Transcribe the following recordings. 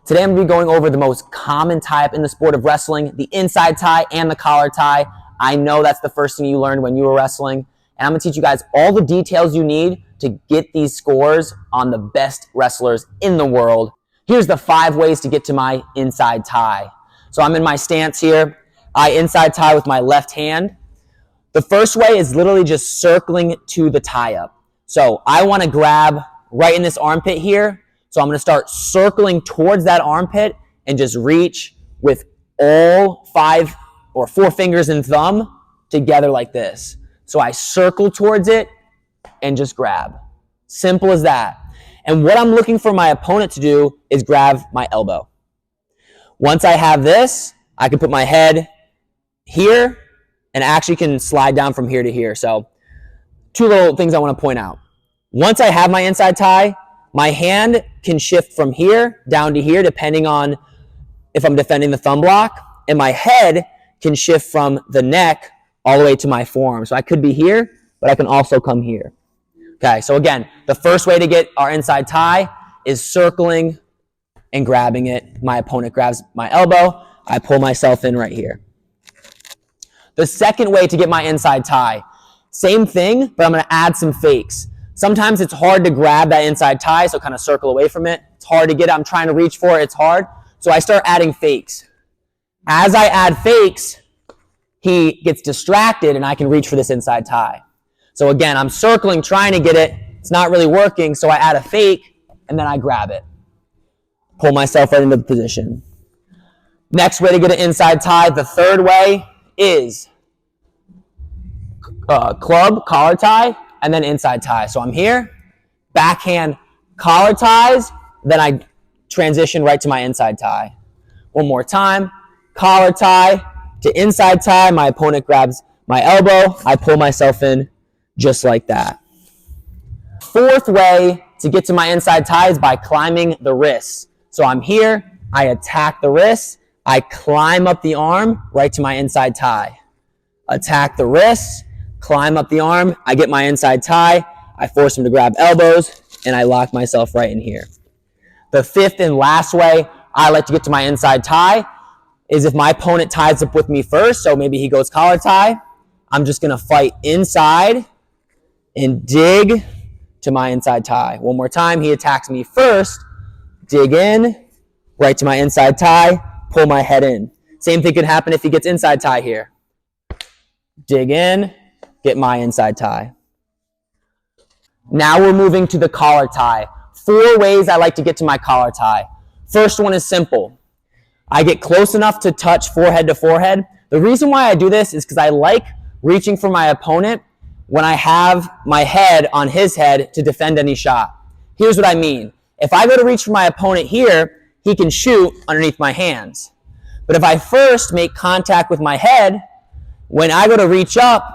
Today I'm going to be going over the most common tie-up in the sport of wrestling, the inside tie and the collar tie. I know that's the first thing you learned when you were wrestling, and I'm going to teach you guys all the details you need to get these scores on the best wrestlers in the world. Here's the 5 ways to get to my inside tie. So I'm in my stance here. I inside tie with my left hand. The first way is literally just circling to the tie-up. So I want to grab right in this armpit here. So I'm going to start circling towards that armpit and just reach with all 5 or 4 fingers and thumb together like this. So I circle towards it and just grab. Simple as that. And what I'm looking for my opponent to do is grab my elbow. Once I have this, I can put my head here and actually can slide down from here to here. So 2 little things I want to point out. Once I have my inside tie, my hand can shift from here down to here depending on if I'm defending the thumb block, and my head can shift from the neck all the way to my forearm. So I could be here, but I can also come here. Okay, so again, the first way to get our inside tie is circling and grabbing it. My opponent grabs my elbow, I pull myself in right here. The second way to get my inside tie, same thing, but I'm going to add some fakes. Sometimes it's hard to grab that inside tie, so kind of circle away from it. It's hard to get it. I'm trying to reach for it. It's hard. So I start adding fakes. As I add fakes, he gets distracted, and I can reach for this inside tie. So again, I'm circling, trying to get it. It's not really working, so I add a fake, and then I grab it. Pull myself right into the position. Next way to get an inside tie, the third way is club, collar tie, and then inside tie. So I'm here, backhand collar ties, then I transition right to my inside tie. One more time, collar tie to inside tie. My opponent grabs my elbow. I pull myself in just like that. Fourth way to get to my inside tie is by climbing the wrists. So I'm here, I attack the wrists, I climb up the arm right to my inside tie. Attack the wrists, climb up the arm, I get my inside tie, I force him to grab elbows, and I lock myself right in here. The fifth and last way I like to get to my inside tie is if my opponent ties up with me first, so maybe he goes collar tie, I'm just going to fight inside and dig to my inside tie. One more time, he attacks me first, dig in, right to my inside tie, pull my head in. Same thing could happen if he gets inside tie here. Dig in, get my inside tie. Now we're moving to the collar tie. 4 ways I like to get to my collar tie. First one is simple. I get close enough to touch forehead to forehead. The reason why I do this is because I like reaching for my opponent when I have my head on his head to defend any shot. Here's what I mean. If I go to reach for my opponent here, he can shoot underneath my hands. But if I first make contact with my head, when I go to reach up,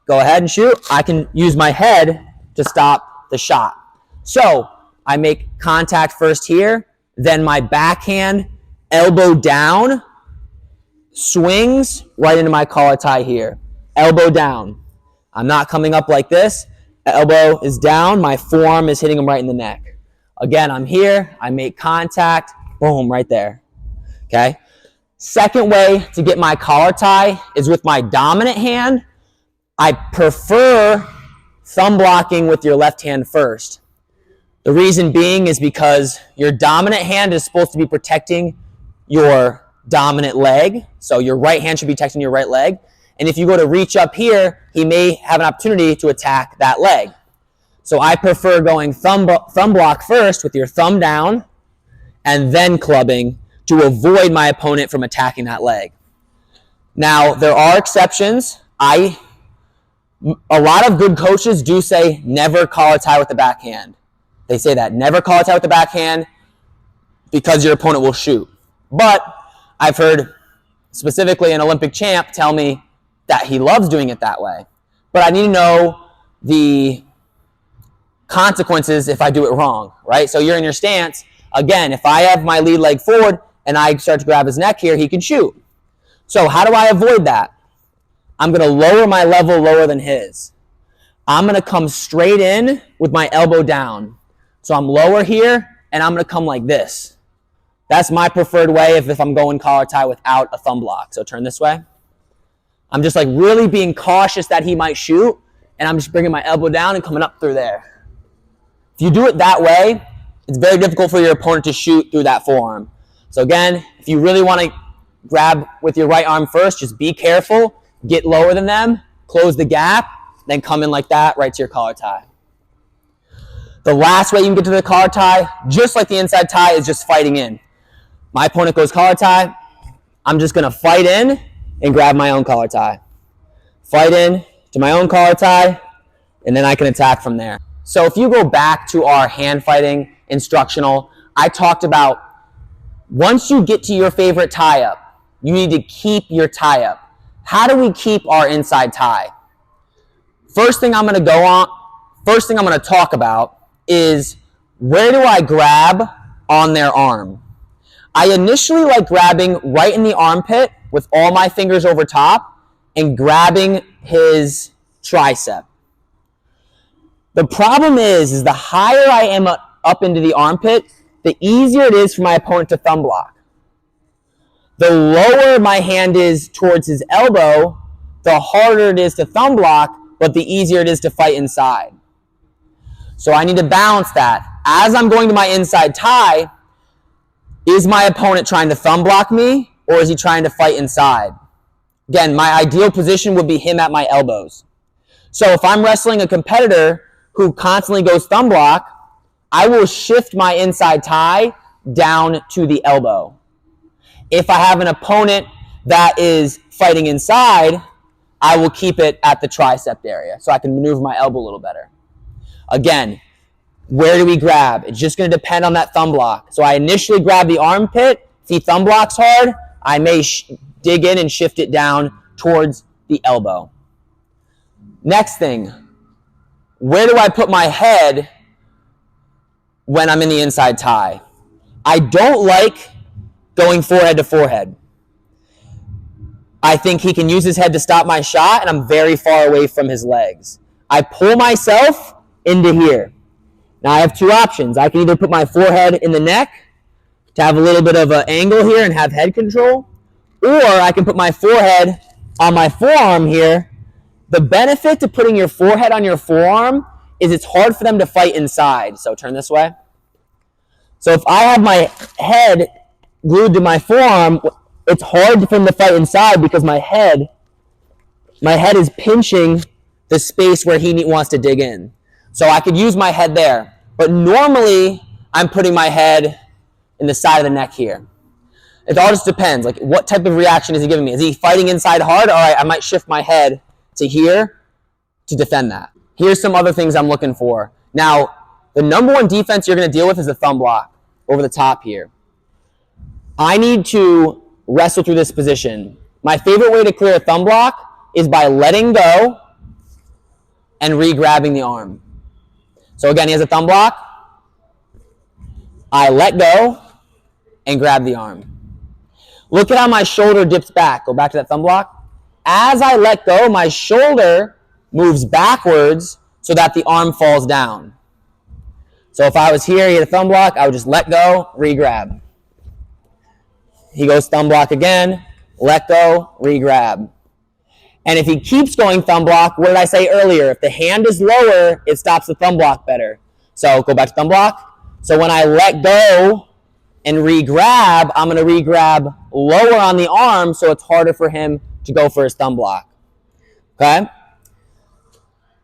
go ahead and shoot, I can use my head to stop the shot. So I make contact first here, then my backhand, elbow down, swings right into my collar tie here. Elbow down. I'm not coming up like this. Elbow is down, my forearm is hitting him right in the neck. Again, I'm here, I make contact, boom, right there. Okay? Second way to get my collar tie is with my dominant hand. I prefer thumb blocking with your left hand first. The reason being is because your dominant hand is supposed to be protecting your dominant leg. So your right hand should be protecting your right leg. And if you go to reach up here, he may have an opportunity to attack that leg. So I prefer going thumb block first with your thumb down and then clubbing to avoid my opponent from attacking that leg. Now, there are exceptions. A lot of good coaches do say never collar tie with the backhand. They say that, never collar tie with the backhand because your opponent will shoot. But I've heard specifically an Olympic champ tell me that he loves doing it that way. But I need to know the consequences if I do it wrong, right? So you're in your stance. Again, if I have my lead leg forward and I start to grab his neck here, he can shoot. So how do I avoid that? I'm going to lower my level lower than his. I'm going to come straight in with my elbow down. So I'm lower here, and I'm going to come like this. That's my preferred way if I'm going collar tie without a thumb block. So turn this way. I'm just like really being cautious that he might shoot, and I'm just bringing my elbow down and coming up through there. If you do it that way, it's very difficult for your opponent to shoot through that forearm. So again, if you really want to grab with your right arm first, just be careful, get lower than them, close the gap, then come in like that right to your collar tie. The last way you can get to the collar tie, just like the inside tie, is just fighting in. My opponent goes collar tie, I'm just going to fight in and grab my own collar tie. Fight in to my own collar tie, and then I can attack from there. So if you go back to our hand fighting instructional, I talked about once you get to your favorite tie up, you need to keep your tie up. How do we keep our inside tie? First thing I'm going to talk about is where do I grab on their arm? I initially like grabbing right in the armpit with all my fingers over top and grabbing his tricep. The problem is the higher I am up into the armpit, the easier it is for my opponent to thumb block. The lower my hand is towards his elbow, the harder it is to thumb block, but the easier it is to fight inside. So I need to balance that. As I'm going to my inside tie, is my opponent trying to thumb block me, or is he trying to fight inside? Again, my ideal position would be him at my elbows. So if I'm wrestling a competitor who constantly goes thumb block, I will shift my inside tie down to the elbow. If I have an opponent that is fighting inside, I will keep it at the tricep area so I can maneuver my elbow a little better. Again, where do we grab? It's just going to depend on that thumb block. So I initially grab the armpit. If he thumb blocks hard, I may dig in and shift it down towards the elbow. Next thing, where do I put my head when I'm in the inside tie? I don't like going forehead to forehead. I think he can use his head to stop my shot, and I'm very far away from his legs. I pull myself into here. Now I have two options. I can either put my forehead in the neck to have a little bit of an angle here and have head control, or I can put my forehead on my forearm here. The benefit to putting your forehead on your forearm is it's hard for them to fight inside. So turn this way. So if I have my head glued to my forearm, it's hard for them to fight inside because my head is pinching the space where he wants to dig in. So I could use my head there. But normally, I'm putting my head in the side of the neck here. It all just depends. Like, what type of reaction is he giving me? Is he fighting inside hard? All right, I might shift my head to here to defend that. Here's some other things I'm looking for. Now, the number one defense you're going to deal with is the thumb block over the top here. I need to wrestle through this position. My favorite way to clear a thumb block is by letting go and re-grabbing the arm. So again, he has a thumb block. I let go and grab the arm. Look at how my shoulder dips back. Go back to that thumb block. As I let go, my shoulder moves backwards so that the arm falls down. So if I was here, he had a thumb block, I would just let go, re-grab. He goes thumb block again, let go, re-grab. And if he keeps going thumb block, what did I say earlier? If the hand is lower, it stops the thumb block better. So go back to thumb block. So when I let go and re-grab, I'm going to re-grab lower on the arm so it's harder for him to go for his thumb block. Okay?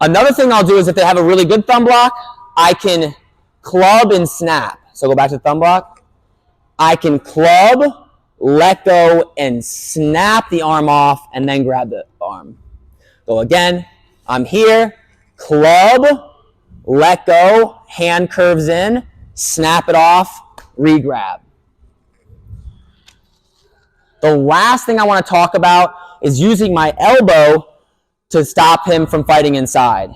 Another thing I'll do is if they have a really good thumb block, I can club and snap. So go back to the thumb block. I can club, let go, and snap the arm off, and then grab the arm. Go again. I'm here. Club, let go, hand curves in, snap it off, re-grab. The last thing I want to talk about is using my elbow to stop him from fighting inside.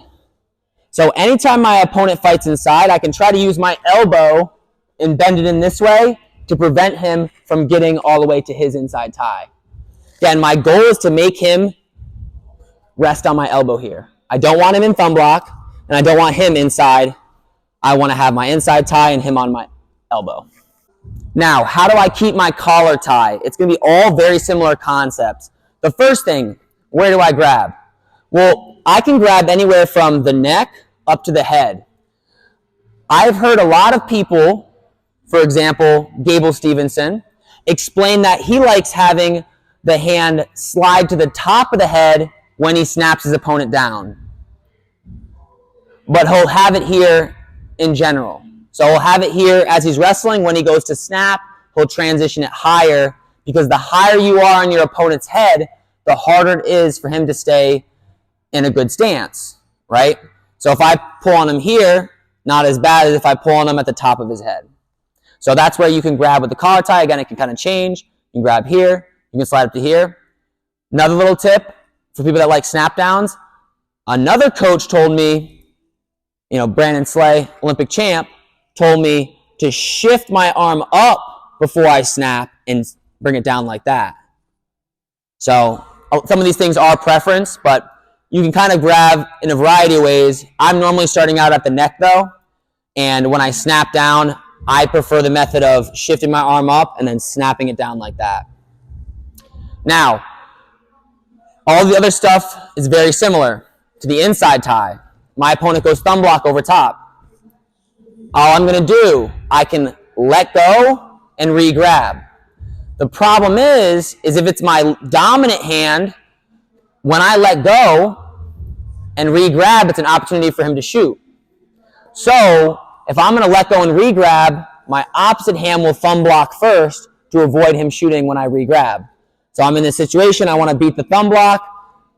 So anytime my opponent fights inside, I can try to use my elbow and bend it in this way to prevent him from getting all the way to his inside tie. Again, my goal is to make him rest on my elbow here. I don't want him in thumb block, and I don't want him inside. I want to have my inside tie and him on my elbow. Now, how do I keep my collar tie? It's going to be all very similar concepts. The first thing, where do I grab? Well, I can grab anywhere from the neck up to the head. I've heard a lot of people, for example, Gable Stevenson, explain that he likes having the hand slide to the top of the head when he snaps his opponent down. But he'll have it here in general. So he'll have it here as he's wrestling. When he goes to snap, he'll transition it higher, because the higher you are on your opponent's head, the harder it is for him to stay in a good stance, right? So if I pull on him here, not as bad as if I pull on him at the top of his head. So that's where you can grab with the collar tie. Again, it can kind of change. You can grab here. You can slide up to here. Another little tip for people that like snap downs. Another coach told me, Brandon Slay, Olympic champ, told me to shift my arm up before I snap and bring it down like that. So some of these things are preference, but you can kind of grab in a variety of ways. I'm normally starting out at the neck though, and when I snap down, I prefer the method of shifting my arm up and then snapping it down like that. Now, all the other stuff is very similar to the inside tie. My opponent goes thumb block over top. All I'm going to do, I can let go and re-grab. The problem is if it's my dominant hand, when I let go and re-grab, it's an opportunity for him to shoot. So if I'm going to let go and re-grab, my opposite hand will thumb block first to avoid him shooting when I re-grab. So I'm in this situation, I want to beat the thumb block.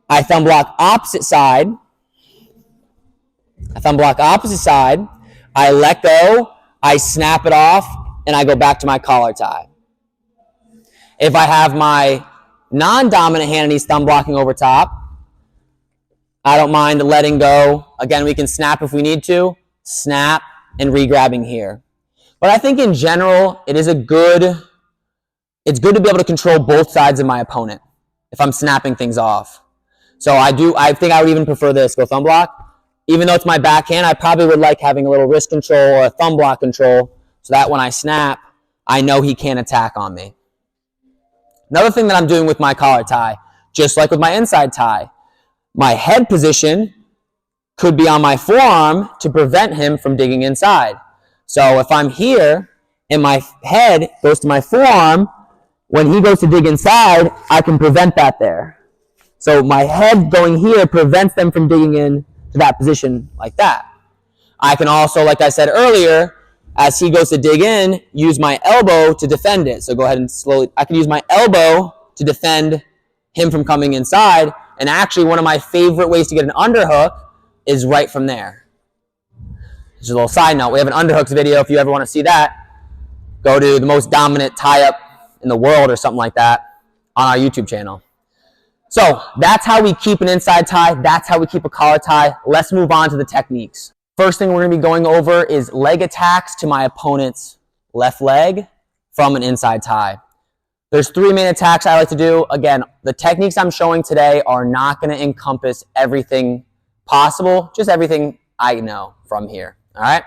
I thumb block opposite side. I let go, I snap it off, and I go back to my collar tie. If I have my non-dominant hand and he's thumb blocking over top, I don't mind letting go. Again, we can snap if we need to, snap and re-grabbing here. But I think in general, it's good to be able to control both sides of my opponent if I'm snapping things off. So I think I would even prefer this, go thumb block. Even though it's my backhand, I probably would like having a little wrist control or a thumb block control so that when I snap, I know he can't attack on me. Another thing that I'm doing with my collar tie, just like with my inside tie, my head position could be on my forearm to prevent him from digging inside. So if I'm here and my head goes to my forearm, when he goes to dig inside, I can prevent that there. So my head going here prevents them from digging in to that position like that. I can also, like I said earlier, as he goes to dig in, use my elbow to defend it. So go ahead and I can use my elbow to defend him from coming inside. And actually, one of my favorite ways to get an underhook is right from there. Just a little side note, we have an underhooks video. If you ever want to see that, go to the most dominant tie-up in the world or something like that on our YouTube channel. So that's how we keep an inside tie. That's how we keep a collar tie. Let's move on to the techniques. First thing we're going to be going over is leg attacks to my opponent's left leg from an inside tie. There's 3 main attacks I like to do. Again, the techniques I'm showing today are not going to encompass everything possible, just everything I know from here. All right?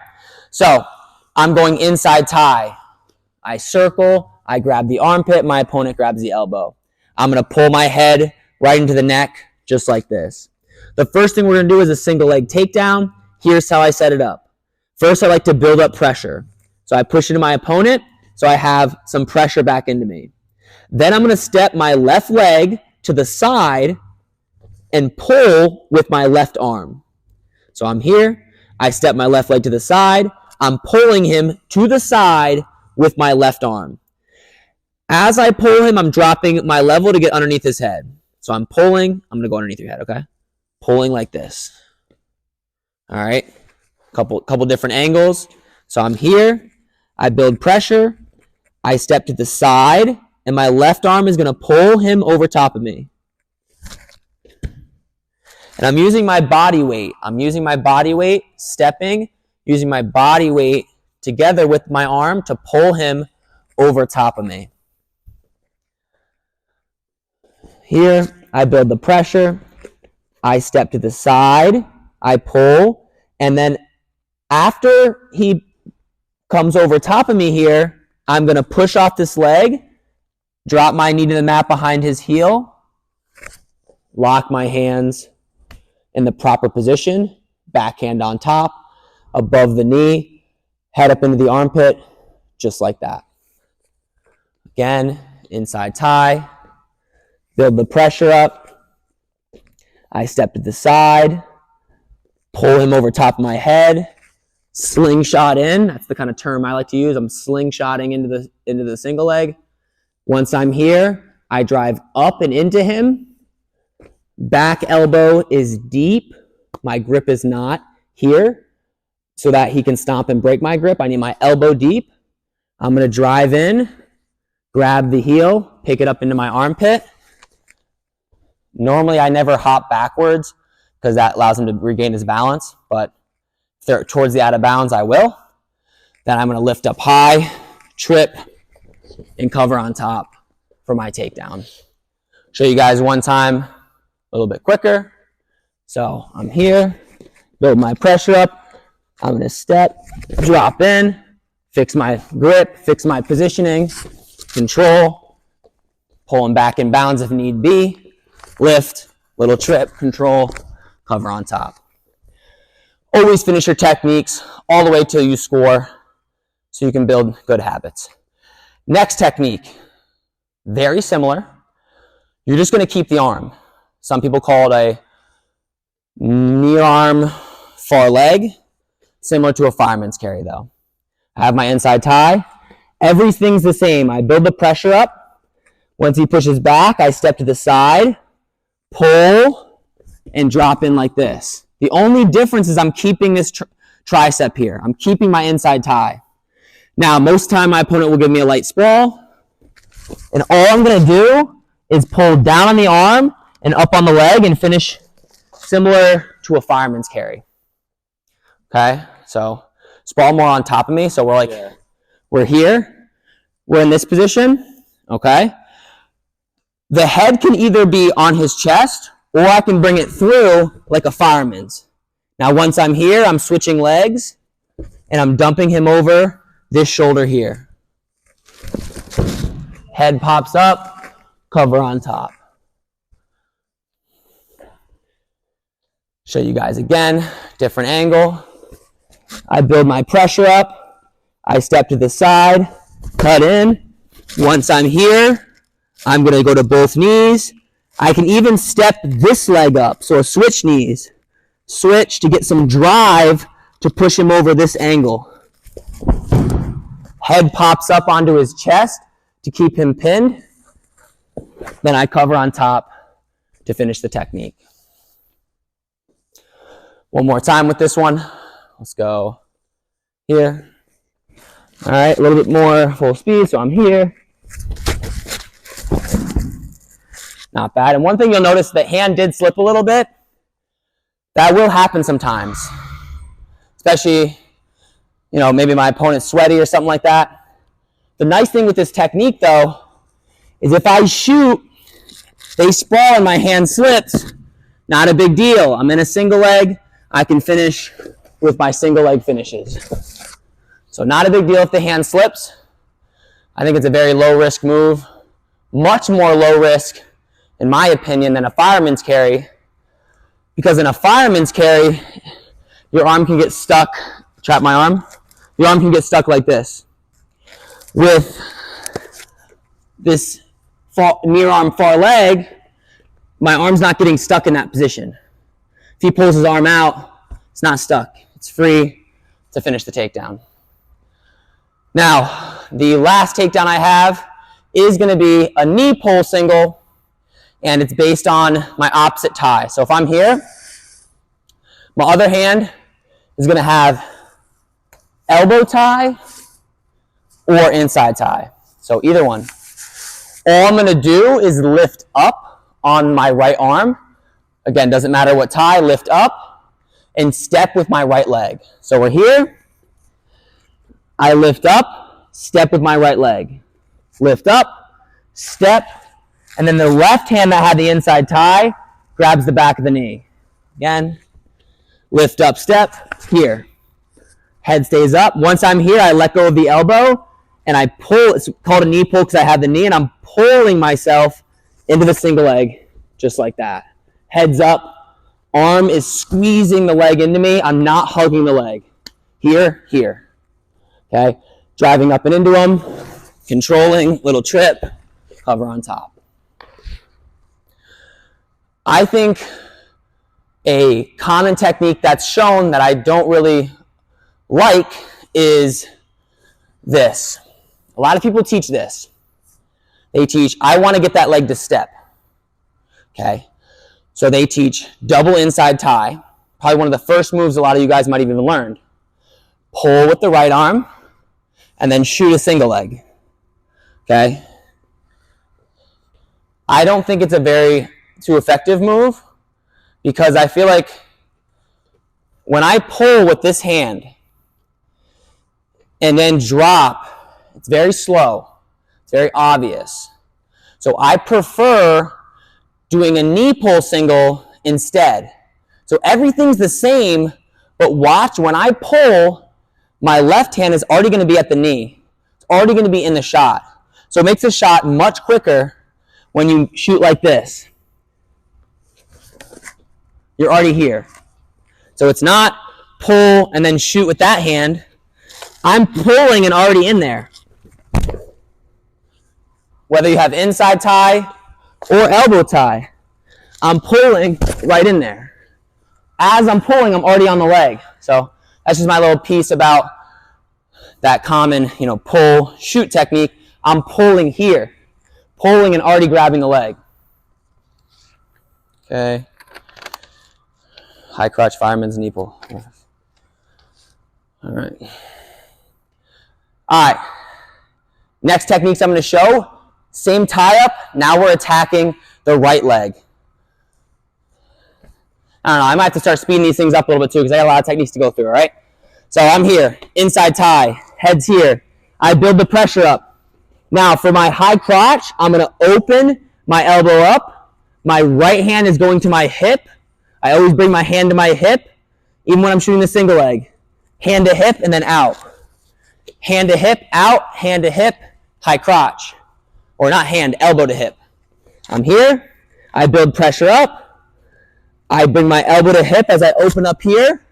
So I'm going inside tie. I circle, I grab the armpit, my opponent grabs the elbow. I'm going to pull my head right into the neck, just like this. The first thing we're going to do is a single leg takedown. Here's how I set it up. First, I like to build up pressure. So I push into my opponent, so I have some pressure back into me. Then I'm going to step my left leg to the side and pull with my left arm. So I'm here, I step my left leg to the side, I'm pulling him to the side with my left arm. As I pull him, I'm dropping my level to get underneath his head. So I'm pulling, I'm going to go underneath your head, okay? Pulling like this. All right, couple different angles. So I'm here, I build pressure, I step to the side, and my left arm is going to pull him over top of me. And I'm using my body weight. Stepping, using my body weight together with my arm to pull him over top of me. Here, I build the pressure. I step to the side. I pull. And then after he comes over top of me here, I'm going to push off this leg, drop my knee to the mat behind his heel, lock my hands in the proper position, backhand on top, above the knee, head up into the armpit, just like that. Again, inside tie, build the pressure up. I step to the side, pull him over top of my head, slingshot in. That's the kind of term I like to use. I'm slingshotting into the single leg. Once I'm here, I drive up and into him. Back elbow is deep. My grip is not here so that he can stomp and break my grip. I need my elbow deep. I'm going to drive in, grab the heel, pick it up into my armpit. Normally, I never hop backwards because that allows him to regain his balance, but if they're towards the out of bounds, I will. Then I'm going to lift up high, trip, and cover on top for my takedown. Show you guys one time a little bit quicker. So I'm here, build my pressure up. I'm going to step, drop in, fix my grip, fix my positioning, control, pull him back in bounds if need be, lift, little trip, control, cover on top. Always finish your techniques all the way till you score so you can build good habits. Next technique, very similar. You're just going to keep the arm. Some people call it a near arm far leg, similar to a fireman's carry though. I have my inside tie. Everything's the same. I build the pressure up. Once he pushes back, I step to the side, pull, and drop in like this. The only difference is I'm keeping this tricep here. I'm keeping my inside tie. Now, most of the time my opponent will give me a light sprawl, and all I'm going to do is pull down on the arm and up on the leg and finish similar to a fireman's carry. Okay, so sprawl more on top of me. So we're here. We're in this position. Okay. The head can either be on his chest or I can bring it through like a fireman's. Now, once I'm here, I'm switching legs and I'm dumping him over this shoulder here. Head pops up, cover on top. Show you guys again, different angle. I build my pressure up. I step to the side, cut in. Once I'm here, I'm going to go to both knees. I can even step this leg up, so a switch knees. Switch to get some drive to push him over this angle. Head pops up onto his chest to keep him pinned. Then I cover on top to finish the technique. One more time with this one. Let's go here. All right, a little bit more full speed, so I'm here. Not bad. And one thing you'll notice, the hand did slip a little bit. That will happen sometimes. Especially, maybe my opponent's sweaty or something like that. The nice thing with this technique, though, is if I shoot, they sprawl and my hand slips, not a big deal. I'm in a single leg. I can finish with my single leg finishes. So not a big deal if the hand slips. I think it's a very low risk move. Much more low risk, in my opinion, than a fireman's carry. Because in a fireman's carry, your arm can get stuck. Trap my arm. Your arm can get stuck like this. With this near arm far leg, my arm's not getting stuck in that position. If he pulls his arm out, it's not stuck. It's free to finish the takedown. Now, the last takedown I have is going to be a knee pull single, and it's based on my opposite tie. So if I'm here, my other hand is going to have elbow tie or inside tie. So either one. All I'm going to do is lift up on my right arm. Again, doesn't matter what tie, lift up and step with my right leg. So we're here. I lift up, step with my right leg. Lift up, step, and then the left hand that had the inside tie grabs the back of the knee. Again, lift up, step, here. Head stays up. Once I'm here, I let go of the elbow and I pull. It's called a knee pull because I have the knee, and I'm pulling myself into the single leg, just like that. Heads up, arm is squeezing the leg into me. I'm not hugging the leg. Here, here. Okay, driving up and into them, controlling, little trip, cover on top. I think a common technique that's shown that I don't really like is this. A lot of people teach this. They teach, I want to get that leg to step. Okay, so they teach double inside tie. Probably one of the first moves a lot of you guys might have even learned. Pull with the right arm, and then shoot a single leg. Okay? I don't think it's a very too effective move because I feel like when I pull with this hand and then drop, it's very slow. It's very obvious. So I prefer doing a knee pull single instead. So everything's the same, but watch when I pull, my left hand is already going to be at the knee. It's already going to be in the shot. So it makes the shot much quicker when you shoot like this. You're already here. So it's not pull and then shoot with that hand. I'm pulling and already in there. Whether you have inside tie or elbow tie, I'm pulling right in there. As I'm pulling, I'm already on the leg. So that's just my little piece about that common, pull, shoot technique. I'm pulling here. Pulling and already grabbing the leg. Okay. High crotch fireman's knee pull. All right. All right. Next techniques I'm going to show. Same tie up. Now we're attacking the right leg. I don't know. I might have to start speeding these things up a little bit too because I got a lot of techniques to go through, all right? So I'm here. Inside tie. Head's here. I build the pressure up. Now for my high crotch, I'm going to open my elbow up. My right hand is going to my hip. I always bring my hand to my hip, even when I'm shooting the single leg. Hand to hip and then out. Hand to hip, out, hand to hip, high crotch. Or not hand, elbow to hip. I'm here. I build pressure up. I bring my elbow to hip as I open up here.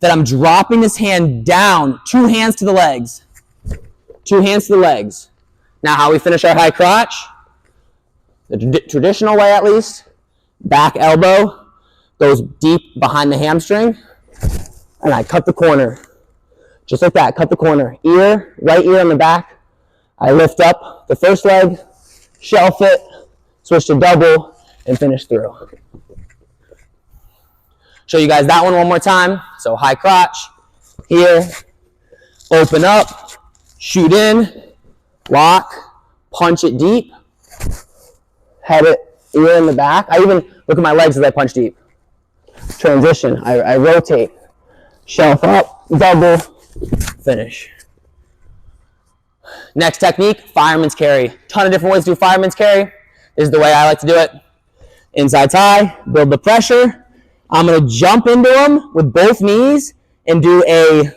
Then I'm dropping this hand down, 2 hands to the legs. 2 hands to the legs. Now how we finish our high crotch, the traditional way at least, back elbow goes deep behind the hamstring, and I cut the corner. Just like that, cut the corner. Ear, right ear on the back. I lift up the first leg, shelf it, switch to double, and finish through. Show you guys that one more time. So high crotch, here, open up, shoot in, lock, punch it deep, head it, ear in the back. I even look at my legs as I punch deep. Transition, I rotate, shelf up, double, finish. Next technique, fireman's carry. Ton of different ways to do fireman's carry. This is the way I like to do it. Inside tie, build the pressure. I'm going to jump into them with both knees and do a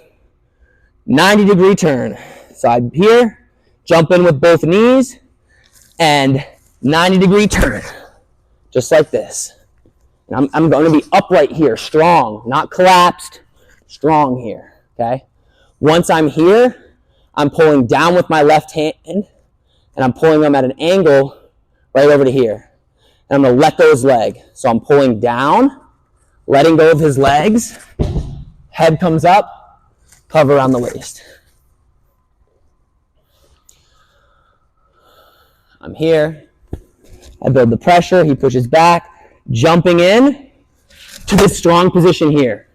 90-degree turn. So I'm here, jump in with both knees, and 90-degree turn. Just like this. And I'm going to be upright here, strong, not collapsed, strong here, okay? Once I'm here, I'm pulling down with my left hand, and I'm pulling them at an angle right over to here. And I'm going to let go of his leg. So I'm pulling down, letting go of his legs, head comes up, cover around the waist. I'm here, I build the pressure, he pushes back, jumping in to this strong position here,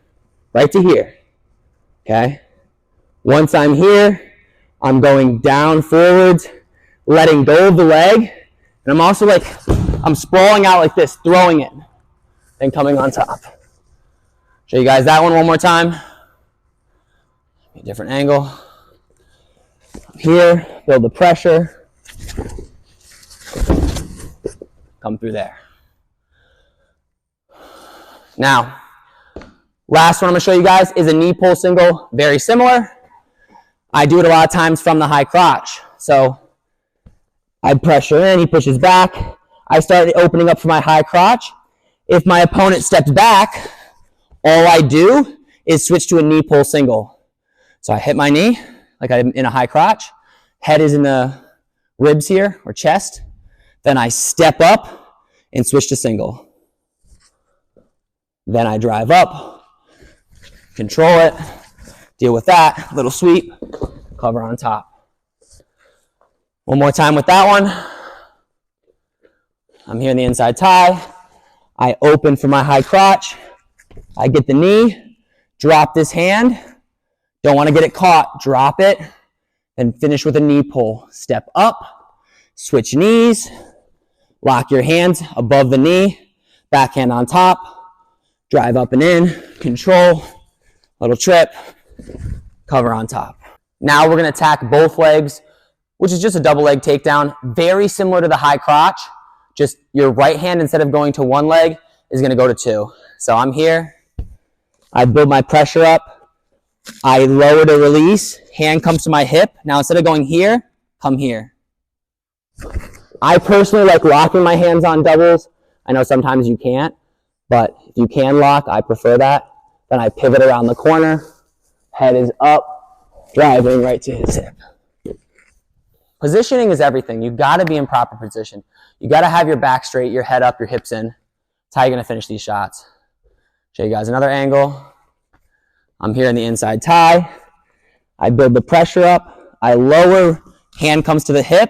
right to here, okay? Once I'm here, I'm going down forwards, letting go of the leg, and I'm also I'm sprawling out like this, throwing it, then coming on top. Show you guys that one more time. A different angle. Here, build the pressure. Come through there. Now, last one I'm going to show you guys is a knee pull single. Very similar. I do it a lot of times from the high crotch. So I pressure in, he pushes back. I start opening up for my high crotch. If my opponent steps back, all I do is switch to a knee pull single. So I hit my knee, like I'm in a high crotch. Head is in the ribs here, or chest. Then I step up and switch to single. Then I drive up, control it, deal with that, little sweep, cover on top. One more time with that one. I'm here in the inside tie. I open for my high crotch. I get the knee, drop this hand. Don't want to get it caught, drop it, and finish with a knee pull. Step up, switch knees, lock your hands above the knee, backhand on top, drive up and in, control, little trip, cover on top. Now we're going to attack both legs, which is just a double leg takedown, very similar to the high crotch. Just your right hand, instead of going to one leg, is going to go to two. So I'm here. I build my pressure up. I lower to release. Hand comes to my hip. Now instead of going here, come here. I personally like locking my hands on doubles. I know sometimes you can't, but if you can lock, I prefer that. Then I pivot around the corner. Head is up, driving right to his hip. Positioning is everything. You got to be in proper position. You got to have your back straight, your head up, your hips in. That's how you're going to finish these shots. Show you guys another angle. I'm here in the inside tie. I build the pressure up. I lower, hand comes to the hip.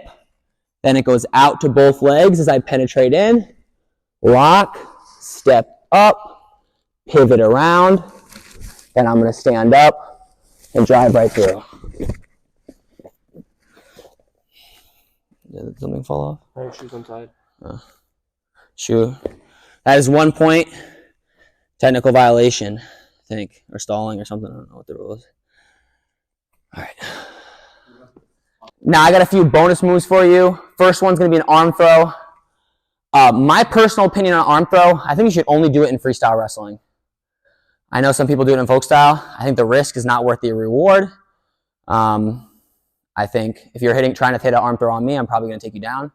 Then it goes out to both legs as I penetrate in. Lock, step up, pivot around. Then I'm going to stand up and drive right through. Did something fall off? Your shoe's untied. Shoe. That is 1 point. Technical violation, I think, or stalling or something. I don't know what the rule is. All right. Now I got a few bonus moves for you. First one's going to be an arm throw. My personal opinion on arm throw, I think you should only do it in freestyle wrestling. I know some people do it in folk style. I think the risk is not worth the reward. I think if you're trying to hit an arm throw on me, I'm probably going to take you down.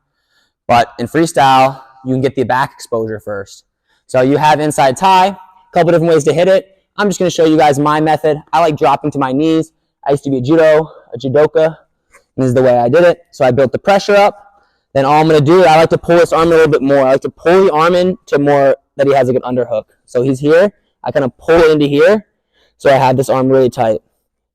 But in freestyle, you can get the back exposure first. So you have inside tie, a couple different ways to hit it. I'm just going to show you guys my method. I like dropping to my knees. I used to be a judoka. This is the way I did it. So I built the pressure up. Then all I'm going to do, I like to pull this arm a little bit more. I like to pull the arm in to more that he has like an underhook. So he's here. I kind of pull it into here. So I have this arm really tight.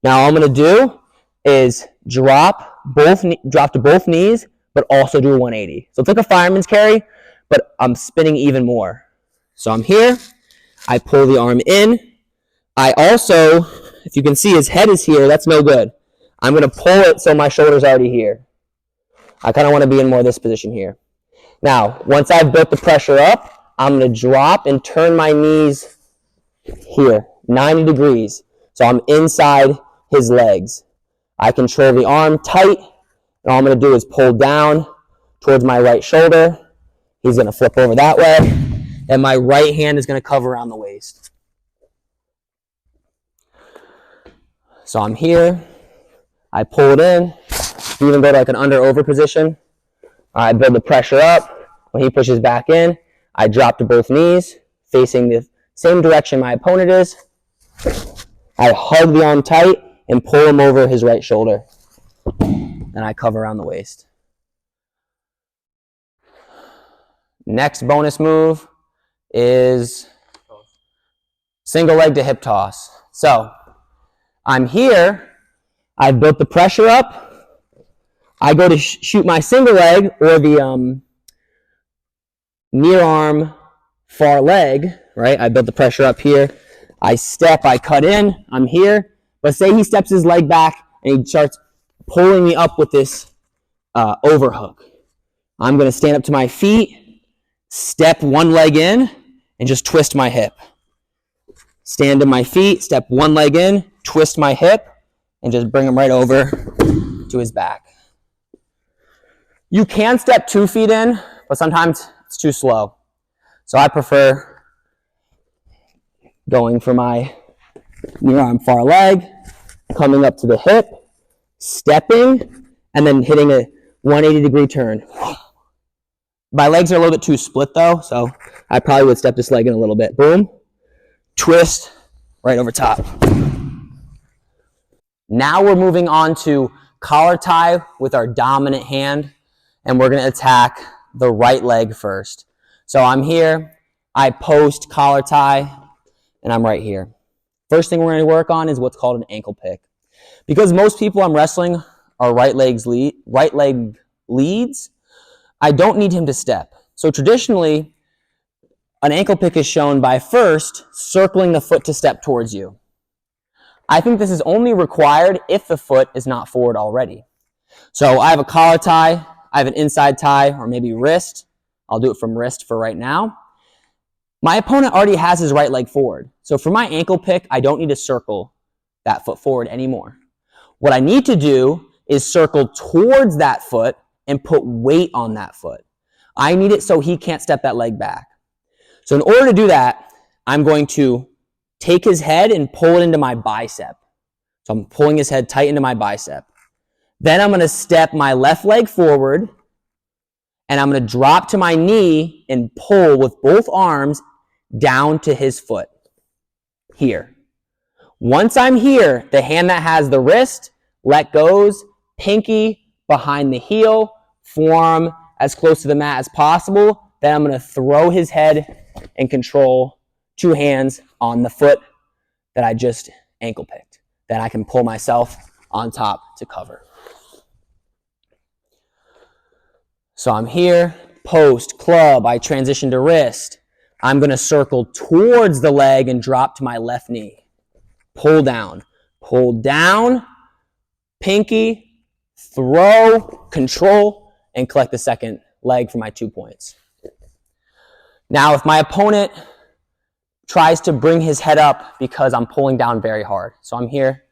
Now all I'm going to do is drop to both knees, but also do a 180. So it's like a fireman's carry, but I'm spinning even more. So I'm here. I pull the arm in. I also, if you can see, his head is here. That's no good. I'm going to pull it so my shoulder's already here. I kind of want to be in more of this position here. Now, once I've built the pressure up, I'm going to drop and turn my knees here, 90 degrees. So I'm inside his legs. I control the arm tight, and all I'm going to do is pull down towards my right shoulder. He's going to flip over that way, and my right hand is going to cover around the waist. So I'm here. I pull it in. You even go to like an under-over position. I build the pressure up. When he pushes back in, I drop to both knees, facing the same direction my opponent is. I hug the arm tight and pull him over his right shoulder. And I cover around the waist. Next bonus move is single leg to hip toss. So I'm here. I've built the pressure up. I go to shoot my single leg or the near arm far leg, right? I built the pressure up here. I step, I cut in, I'm here. But say he steps his leg back and he starts pulling me up with this overhook. I'm going to stand up to my feet, step one leg in, and just twist my hip. Stand to my feet, step one leg in, twist my hip, and just bring him right over to his back. You can step 2 feet in, but sometimes it's too slow. So I prefer going for my near arm far leg, coming up to the hip, stepping, and then hitting a 180-degree turn. My legs are a little bit too split though, so I probably would step this leg in a little bit. Boom, twist, right over top. Now we're moving on to collar tie with our dominant hand, and we're going to attack the right leg first. So I'm here, I post collar tie, and I'm right here. First thing we're going to work on is what's called an ankle pick. Because most people I'm wrestling are right leg leads, I don't need him to step. So traditionally, an ankle pick is shown by first circling the foot to step towards you. I think this is only required if the foot is not forward already. So I have a collar tie, I have an inside tie, or maybe wrist. I'll do it from wrist for right now. My opponent already has his right leg forward. So for my ankle pick, I don't need to circle that foot forward anymore. What I need to do is circle towards that foot and put weight on that foot. I need it so he can't step that leg back. So in order to do that, I'm going to take his head and pull it into my bicep. So I'm pulling his head tight into my bicep. Then I'm going to step my left leg forward, and I'm going to drop to my knee and pull with both arms down to his foot. Here. Once I'm here, the hand that has the wrist let goes, pinky behind the heel, forearm as close to the mat as possible. Then I'm going to throw his head and control two hands on the foot that I just ankle picked. Then I can pull myself on top to cover. So I'm here, post, club, I transition to wrist. I'm going to circle towards the leg and drop to my left knee. Pull down, pinky, throw, control, and collect the second leg for my 2 points. Now, if my opponent tries to bring his head up because I'm pulling down very hard. So I'm here,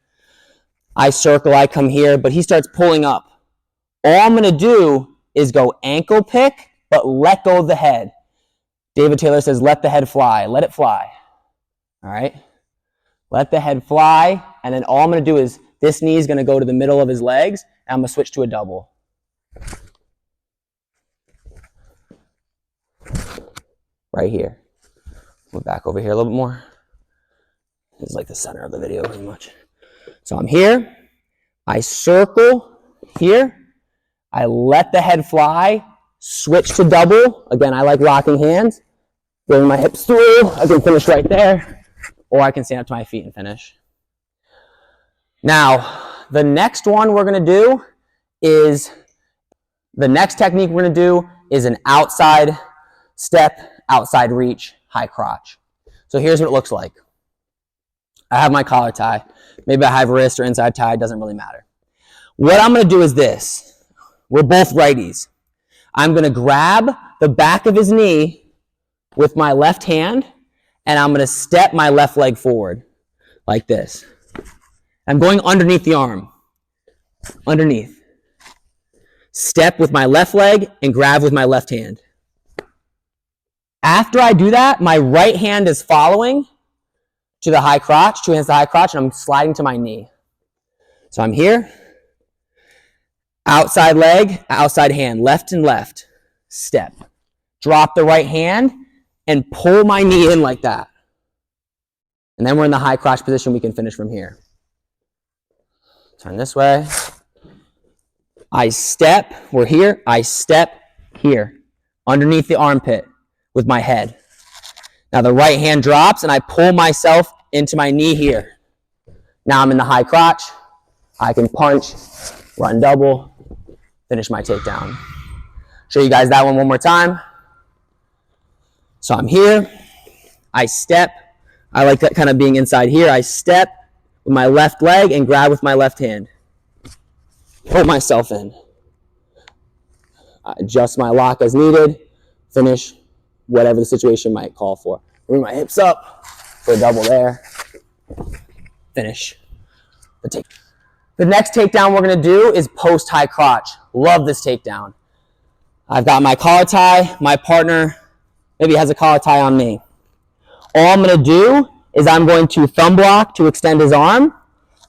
I circle, I come here, but he starts pulling up. All I'm going to do is go ankle pick, but let go of the head. David Taylor says, let the head fly. Let it fly. All right? Let the head fly, and then all I'm going to do is this knee is going to go to the middle of his legs, and I'm going to switch to a double. Right here. Move back over here a little bit more. This is like the center of the video pretty much. So I'm here. I circle here. I let the head fly. Switch to double. Again, I like locking hands. Bring my hips through. I can finish right there. Or I can stand up to my feet and finish. Now, the next one we're going to do is, the next technique we're going to do is an outside step, outside reach, high crotch. So here's what it looks like. I have my collar tie. Maybe I have wrist or inside tie. It doesn't really matter. What I'm going to do is this. We're both righties. I'm going to grab the back of his knee with my left hand, and I'm going to step my left leg forward like this. I'm going underneath the arm. Underneath. Step with my left leg and grab with my left hand. After I do that, my right hand is following to the high crotch, two hands to the high crotch, and I'm sliding to my knee. So I'm here. Outside leg, outside hand, left and left. Step. Drop the right hand and pull my knee in like that. And then we're in the high crotch position. We can finish from here. Turn this way. I step. We're here. I step here. Underneath the armpit with my head. Now the right hand drops and I pull myself into my knee here. Now I'm in the high crotch. I can punch, run double, finish my takedown. Show you guys that one more time. So I'm here. I step. I like that kind of being inside here. I step with my left leg and grab with my left hand. Pull myself in. Adjust my lock as needed. Finish whatever the situation might call for. Bring my hips up for a double there. Finish the take. The next takedown we're going to do is post high crotch. Love this takedown. I've got my collar tie. My partner maybe has a collar tie on me. All I'm going to do is I'm going to thumb block to extend his arm,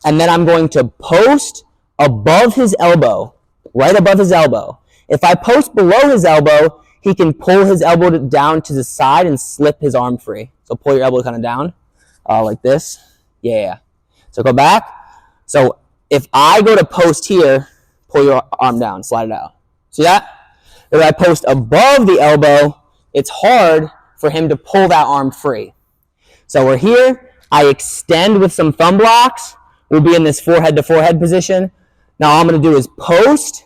and then I'm going to post above his elbow, right above his elbow. If I post below his elbow, he can pull his elbow down to the side and slip his arm free. So pull your elbow kind of down, like this. Yeah. So go back. So if I go to post here, pull your arm down, slide it out. See that? If I post above the elbow, it's hard for him to pull that arm free. So we're here. I extend with some thumb blocks. We'll be in this forehead to forehead position. Now all I'm going to do is post,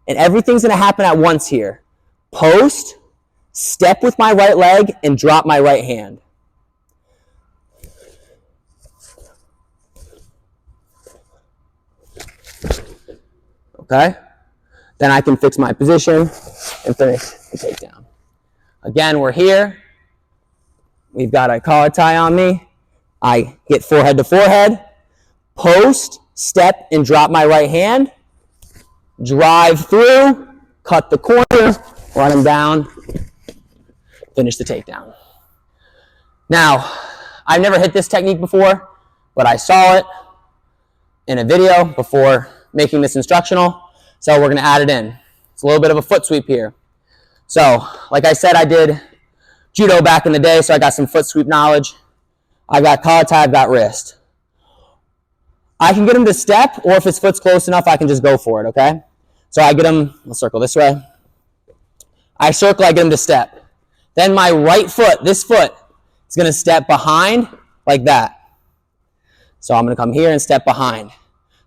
and everything's going to happen at once here. Post, step with my right leg, and drop my right hand. Okay? Then I can fix my position and finish the takedown. Again, we're here. We've got a collar tie on me. I get forehead to forehead. Post, step, and drop my right hand. Drive through, cut the corner, run him down, finish the takedown. Now, I've never hit this technique before, but I saw it in a video before making this instructional, so we're going to add it in. It's a little bit of a foot sweep here. So, like I said, I did judo back in the day, so I got some foot sweep knowledge. I've got collar tie, I've got wrist. I can get him to step, or if his foot's close enough, I can just go for it, okay? So I get him, let's circle this way. I circle, I get him to step. Then my right foot, this foot, is going to step behind like that. So I'm going to come here and step behind.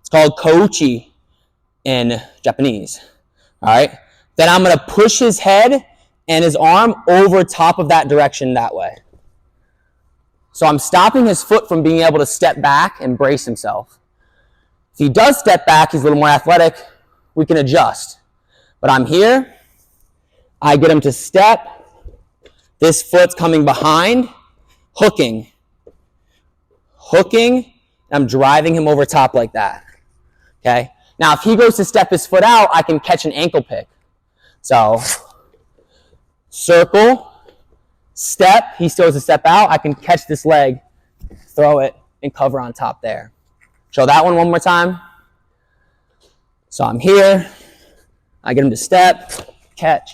It's called kouchi in Japanese, all right? Then I'm going to push his head and his arm over top of that direction that way. So I'm stopping his foot from being able to step back and brace himself. If he does step back, he's a little more athletic, we can adjust. But I'm here, I get him to step, this foot's coming behind, hooking, and I'm driving him over top like that, okay? Now, if he goes to step his foot out, I can catch an ankle pick. So, circle, step, he still has to step out, I can catch this leg, throw it, and cover on top there. Show that one more time. So I'm here, I get him to step, catch,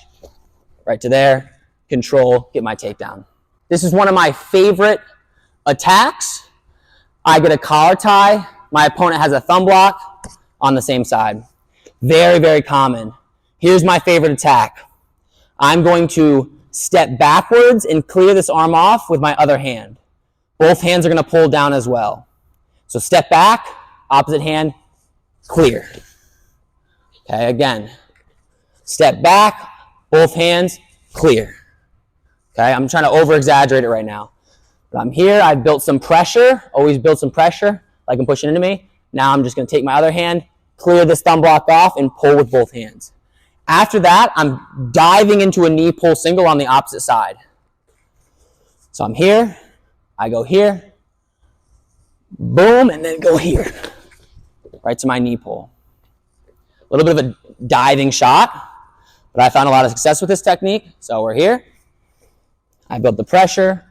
right to there, control, get my takedown. This is one of my favorite attacks. I get a collar tie, my opponent has a thumb block on the same side. Very, very common. Here's my favorite attack. I'm going to step backwards and clear this arm off with my other hand. Both hands are going to pull down as well. So step back, opposite hand, clear. Okay, again. Step back, both hands, clear. Okay, I'm trying to over-exaggerate it right now. But I'm here, I've built some pressure, always build some pressure, like I'm pushing into me. Now I'm just going to take my other hand, clear this thumb block off, and pull with both hands. After that, I'm diving into a knee pull single on the opposite side. So I'm here, I go here, boom, and then go here, right to my knee pull. A little bit of a diving shot, but I found a lot of success with this technique. So we're here, I build the pressure,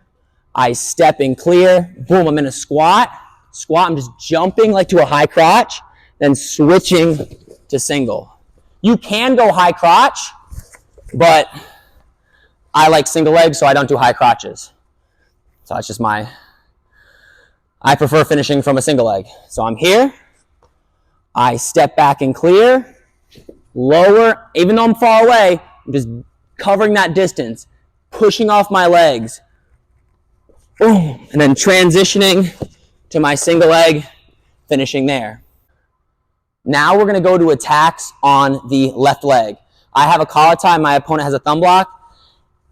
I step and clear, boom, I'm in a squat. Squat, I'm just jumping like to a high crotch, then switching to single. You can go high crotch, but I like single legs, so I don't do high crotches. So that's just I prefer finishing from a single leg. So I'm here, I step back and clear, lower, even though I'm far away, I'm just covering that distance, pushing off my legs, boom, and then transitioning to my single leg, finishing there. Now we're going to go to attacks on the left leg. I have a collar tie, my opponent has a thumb block.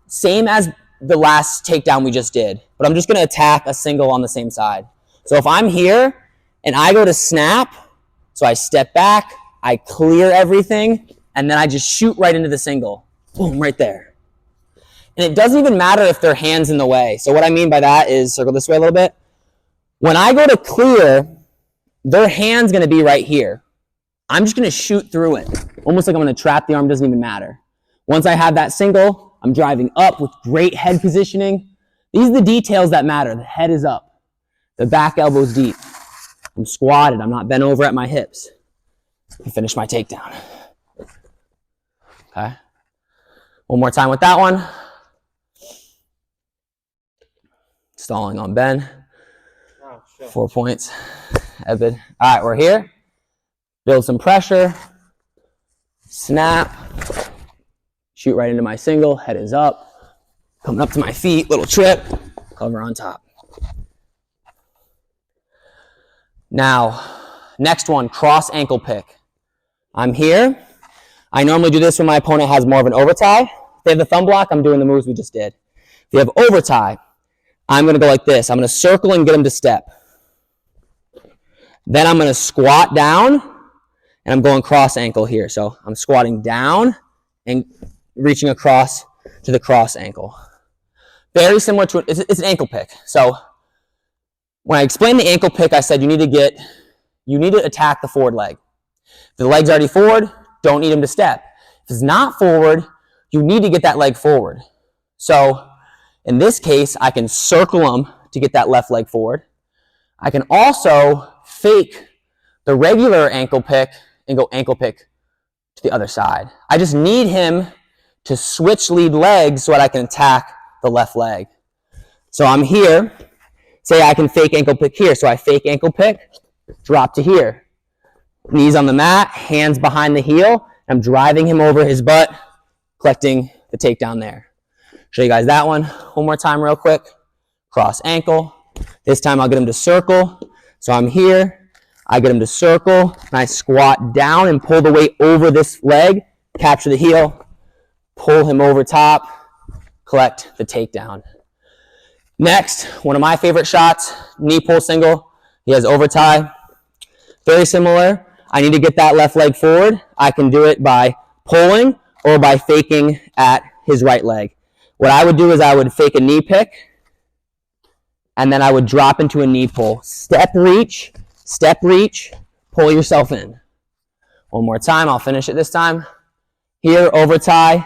Same as the last takedown we just did, but I'm just going to attack a single on the same side. So if I'm here and I go to snap, so I step back, I clear everything, and then I just shoot right into the single. Boom, right there. And it doesn't even matter if their hand's in the way. So what I mean by that is, circle this way a little bit. When I go to clear, their hand's going to be right here. I'm just going to shoot through it. Almost like I'm going to trap the arm, doesn't even matter. Once I have that single, I'm driving up with great head positioning. These are the details that matter. The head is up. The back elbow's deep. I'm squatted. I'm not bent over at my hips. and finish my takedown. Okay. One more time with that one. Stalling on Ben. 4 points. Evan. All right, we're here. Build some pressure. Snap. Shoot right into my single. Head is up. Coming up to my feet. Little trip. Cover on top. Now, next one, cross ankle pick. I'm here. I normally do this when my opponent has more of an overtie. If they have the thumb block, I'm doing the moves we just did. If you have overtie, I'm going to go like this. I'm going to circle and get him to step. Then I'm going to squat down, and I'm going cross ankle here. So I'm squatting down and reaching across to the cross ankle. Very similar to, it's an ankle pick. So when I explained the ankle pick, I said you need to attack the forward leg. If the leg's already forward, don't need him to step. If it's not forward, you need to get that leg forward. So in this case, I can circle him to get that left leg forward. I can also fake the regular ankle pick and go ankle pick to the other side. I just need him to switch lead legs so that I can attack the left leg. So I'm here. Say I can fake ankle pick here. So I fake ankle pick, drop to here. Knees on the mat, hands behind the heel. I'm driving him over his butt, collecting the takedown there. Show you guys that one more time real quick. Cross ankle. This time I'll get him to circle. So I'm here. I get him to circle, and I squat down and pull the weight over this leg, capture the heel, pull him over top, collect the takedown. Next, one of my favorite shots, knee pull single. He has overtie. Very similar. I need to get that left leg forward. I can do it by pulling or by faking at his right leg. What I would do is I would fake a knee pick, and then I would drop into a knee pull. Step reach, pull yourself in. One more time, I'll finish it this time. Here, overtie,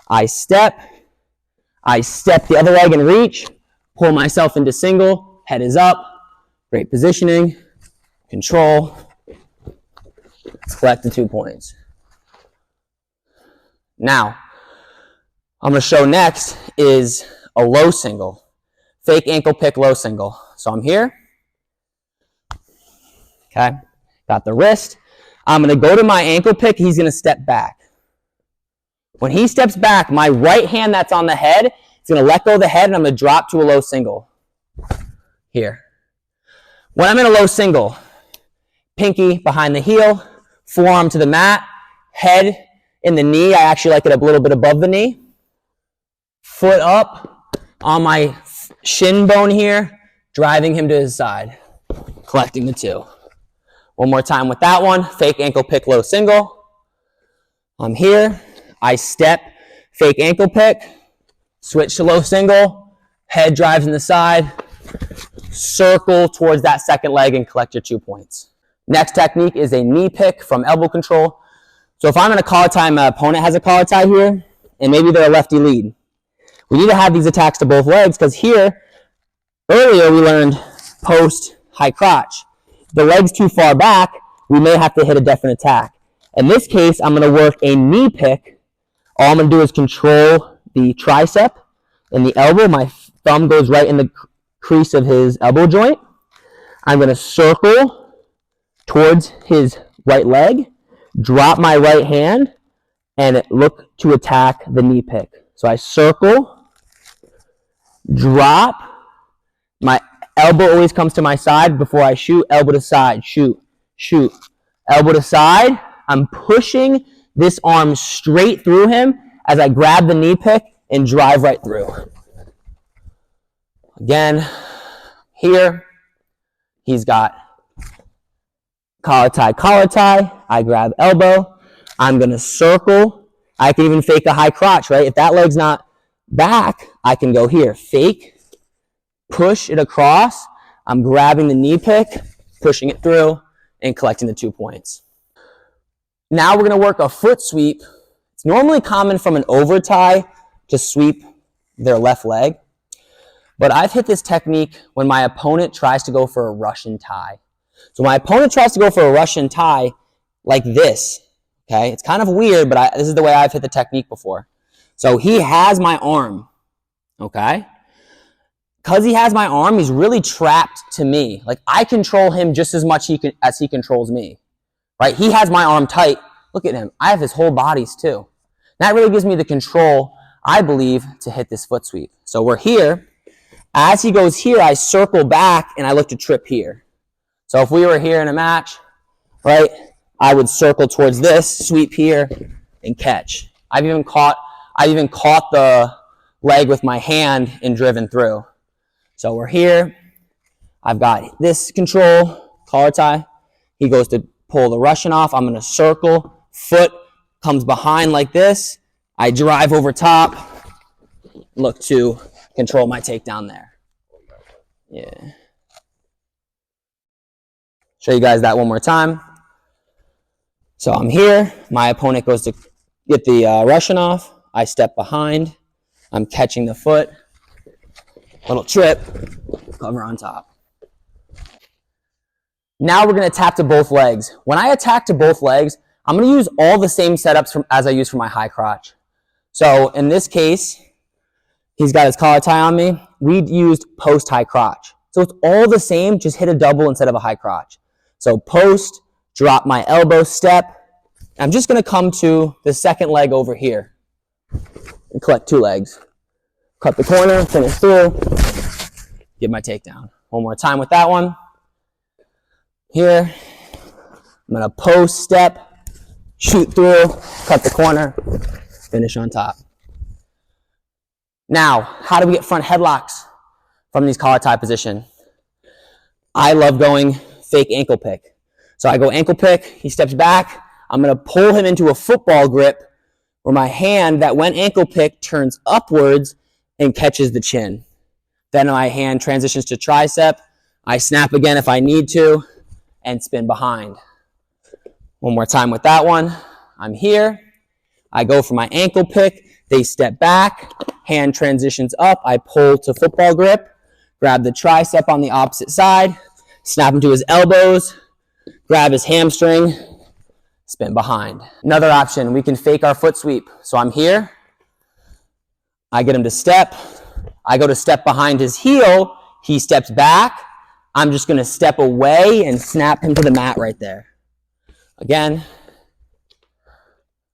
I step the other leg and reach, pull myself into single, head is up, great positioning, control, collect the 2 points. Now, I'm going to show next is a low single. Fake ankle pick low single. So I'm here. Okay. Got the wrist. I'm going to go to my ankle pick. He's going to step back. When he steps back, my right hand that's on the head is going to let go of the head, and I'm going to drop to a low single. Here. When I'm in a low single, pinky behind the heel, forearm to the mat, head in the knee. I actually like it a little bit above the knee. Foot up on my shin bone here, driving him to his side, collecting the 2. One more time with that one. Fake ankle pick low single. I'm here. I step, fake ankle pick, switch to low single, head drives in the side, circle towards that second leg and collect your 2 points. Next technique is a knee pick from elbow control. So if I'm in a collar tie, my opponent has a collar tie here, and maybe they're a lefty lead. We need to have these attacks to both legs, because here, earlier we learned post high crotch. If the leg's too far back, we may have to hit a different attack. In this case, I'm going to work a knee pick. All I'm going to do is control the tricep and the elbow. My thumb goes right in the crease of his elbow joint. I'm going to circle towards his right leg, drop my right hand, and look to attack the knee pick. So I circle, drop, my elbow always comes to my side before I shoot, elbow to side, shoot, elbow to side. I'm pushing this arm straight through him as I grab the knee pick and drive right through. Again, here, he's got collar tie. I grab elbow. I'm going to circle. I can even fake a high crotch, right? If that leg's not back, I can go here. Fake, push it across. I'm grabbing the knee pick, pushing it through, and collecting the 2 points. Now we're going to work a foot sweep. It's normally common from an overtie to sweep their left leg. But I've hit this technique when my opponent tries to go for a Russian tie. So my opponent tries to go for a Russian tie. like this, okay? It's kind of weird, but this is the way I've hit the technique before. So he has my arm, okay? Because he has my arm, he's really trapped to me. Like, I control him just as much as he controls me, right? He has my arm tight. Look at him. I have his whole bodies too. That really gives me the control, I believe, to hit this foot sweep. So we're here. As he goes here, I circle back and I look to trip here. So if we were here in a match, right, I would circle towards this, sweep here, and catch. I've even caught the leg with my hand and driven through. So we're here. I've got this control, collar tie. He goes to pull the Russian off. I'm going to circle. Foot comes behind like this. I drive over top. Look to control my takedown there. Yeah. Show you guys that one more time. So I'm here. My opponent goes to get the Russian off. I step behind. I'm catching the foot. Little trip. Cover on top. Now we're going to tap to both legs. When I attack to both legs, I'm going to use all the same setups as I use for my high crotch. So in this case, he's got his collar tie on me. We used post high crotch. So it's all the same, just hit a double instead of a high crotch. So post, drop my elbow, step. I'm just going to come to the second leg over here and collect two legs. Cut the corner, finish through, get my takedown. One more time with that one. Here, I'm going to post, step, shoot through, cut the corner, finish on top. Now, how do we get front headlocks from these collar tie position? I love going fake ankle pick. So I go ankle pick, he steps back, I'm going to pull him into a football grip where my hand that went ankle pick turns upwards and catches the chin. Then my hand transitions to tricep. I snap again if I need to and spin behind. One more time with that one. I'm here. I go for my ankle pick. They step back. Hand transitions up. I pull to football grip. Grab the tricep on the opposite side. Snap him to his elbows. Grab his hamstring. Spin behind. Another option, we can fake our foot sweep. So I'm here. I get him to step. I go to step behind his heel. He steps back. I'm just going to step away and snap him to the mat right there. Again,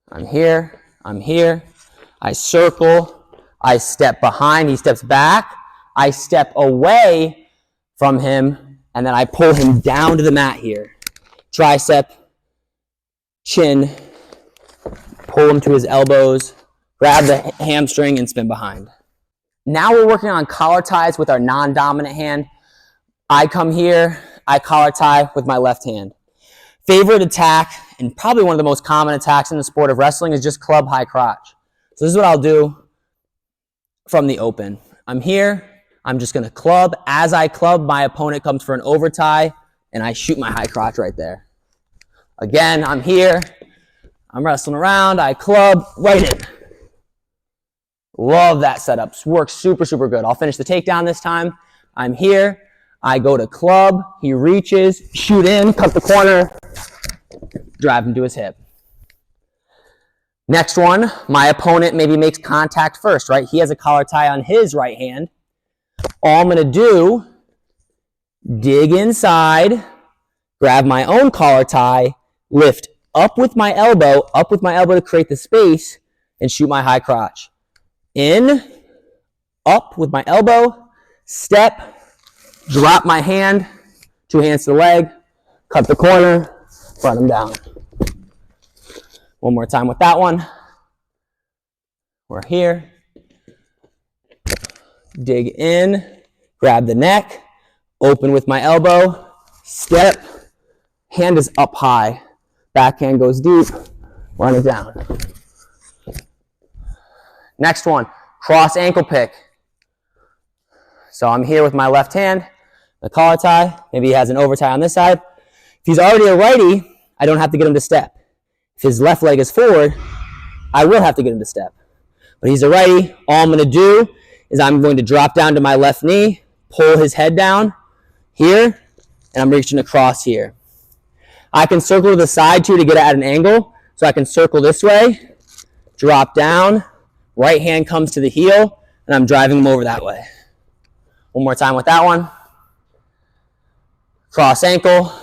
I'm here. I'm here. I circle. I step behind. He steps back. I step away from him, and then I pull him down to the mat here. Tricep, chin, pull him to his elbows, grab the hamstring, and spin behind. Now we're working on collar ties with our non-dominant hand. I come here, I collar tie with my left hand. Favorite attack, and probably one of the most common attacks in the sport of wrestling, is just club high crotch. So this is what I'll do from the open. I'm here, I'm just going to club. As I club, my opponent comes for an over tie, and I shoot my high crotch right there. Again, I'm here, I'm wrestling around, I club, right in. Love that setup. Works super, super good. I'll finish the takedown this time. I'm here. I go to club. He reaches, shoot in, cut the corner, drive him to his hip. Next one, my opponent maybe makes contact first, right? He has a collar tie on his right hand. All I'm going to do, dig inside, grab my own collar tie, lift up with my elbow to create the space, and shoot my high crotch. In, up with my elbow, step, drop my hand, two hands to the leg, cut the corner, front him down. One more time with that one. We're here. Dig in, grab the neck, open with my elbow, step, hand is up high, backhand goes deep, run it down. Next one, cross ankle pick. So I'm here with my left hand, the collar tie. Maybe he has an over tie on this side. If he's already a righty, I don't have to get him to step. If his left leg is forward, I will have to get him to step. But he's a righty. All I'm going to do is I'm going to drop down to my left knee, pull his head down here, and I'm reaching across here. I can circle to the side too to get it at an angle. So I can circle this way, drop down, right hand comes to the heel, and I'm driving them over that way. One more time with that one. Cross ankle,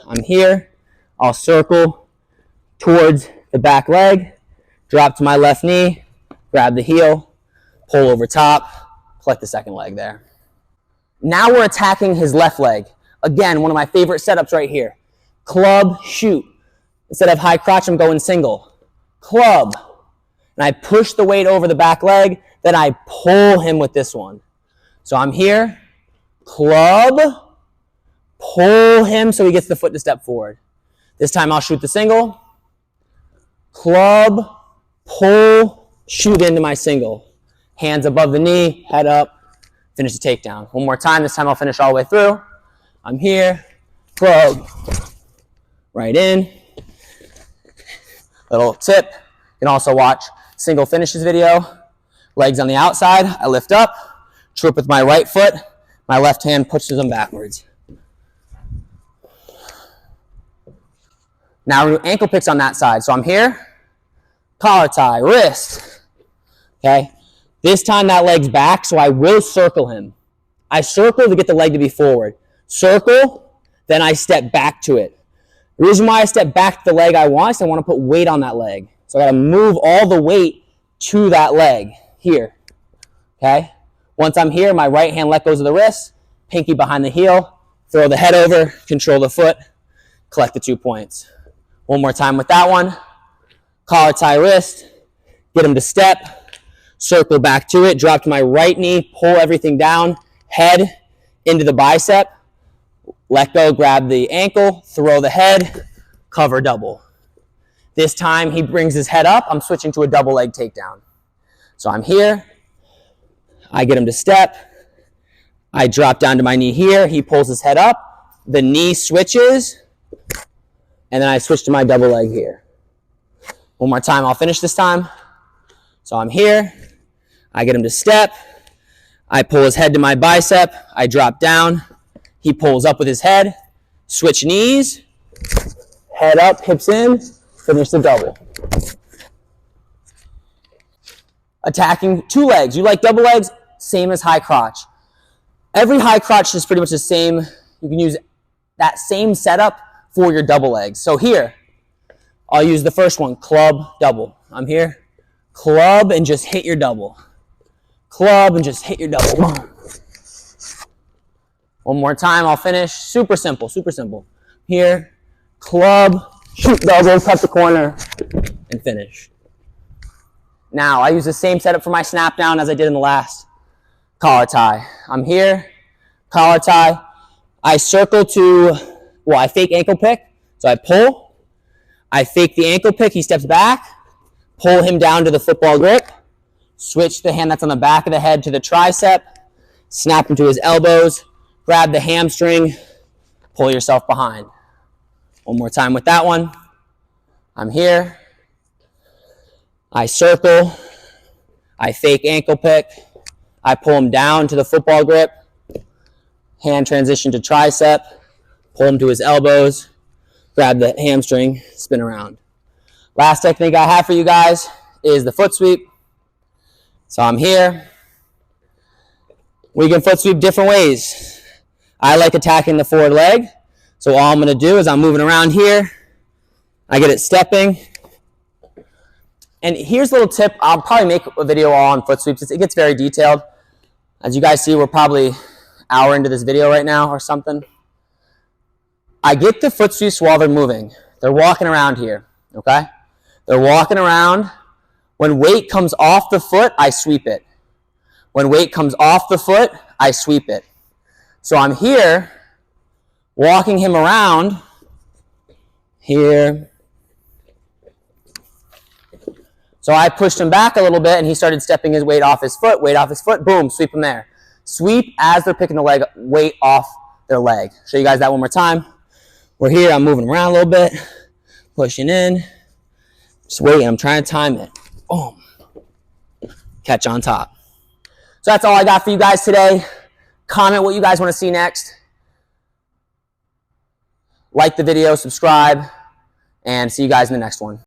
I'm here. I'll circle towards the back leg, drop to my left knee, grab the heel, pull over top, collect the second leg there. Now we're attacking his left leg. Again, one of my favorite setups right here. Club, shoot. Instead of high crotch, I'm going single. Club. And I push the weight over the back leg, then I pull him with this one. So I'm here, club, pull him so he gets the foot to step forward. This time I'll shoot the single, club, pull, shoot into my single. Hands above the knee, head up, finish the takedown. One more time, this time I'll finish all the way through. I'm here, club, right in. Little tip, you can also watch single finishes video. Legs on the outside, I lift up, trip with my right foot, my left hand pushes them backwards. Now we're doing ankle picks on that side. So I'm here, collar tie, wrist. Okay, this time that leg's back, so I will circle him. I circle to get the leg to be forward. Circle, then I step back to it. The reason why I step back to the leg I want is I want to put weight on that leg. So I got to move all the weight to that leg here. Okay? Once I'm here, my right hand let goes of the wrist, pinky behind the heel, throw the head over, control the foot, collect the 2 points. One more time with that one. Collar tie wrist, get him to step, circle back to it, drop to my right knee, pull everything down, head into the bicep, let go, grab the ankle, throw the head, cover double. This time he brings his head up, I'm switching to a double leg takedown. So I'm here, I get him to step, I drop down to my knee here, he pulls his head up, the knee switches, and then I switch to my double leg here. One more time, I'll finish this time. So I'm here, I get him to step, I pull his head to my bicep, I drop down, he pulls up with his head, switch knees, head up, hips in, finish the double. Attacking 2 legs. You like double legs? Same as high crotch. Every high crotch is pretty much the same. You can use that same setup for your double legs. So here, I'll use the first one, club, double. I'm here, club, and just hit your double. Club, and just hit your double. One more time, I'll finish. Super simple, super simple. Here, club, shoot double, cut the corner, and finish. Now, I use the same setup for my snap down as I did in the last collar tie. I'm here, collar tie. I circle to, I fake ankle pick. So I pull, I fake the ankle pick, he steps back, pull him down to the football grip, switch the hand that's on the back of the head to the tricep, snap him to his elbows, grab the hamstring, pull yourself behind. One more time with that one. I'm here. I circle. I fake ankle pick. I pull him down to the football grip. Hand transition to tricep. Pull him to his elbows. Grab the hamstring. Spin around. Last technique I have for you guys is the foot sweep. So I'm here. We can foot sweep different ways. I like attacking the forward leg. So all I'm going to do is I'm moving around here. I get it stepping. And here's a little tip. I'll probably make a video all on foot sweeps. It gets very detailed. As you guys see, we're probably an hour into this video right now or something. I get the foot sweeps while they're moving. They're walking around here, okay? They're walking around. When weight comes off the foot, I sweep it. When weight comes off the foot, I sweep it. So I'm here, walking him around, here. So I pushed him back a little bit, and he started stepping his weight off his foot, boom, sweep him there. Sweep as they're picking the leg, weight off their leg. Show you guys that one more time. We're here, I'm moving around a little bit, pushing in, just waiting, I'm trying to time it. Boom. Catch on top. So that's all I got for you guys today. Comment what you guys want to see next. like the video, subscribe, and see you guys in the next one.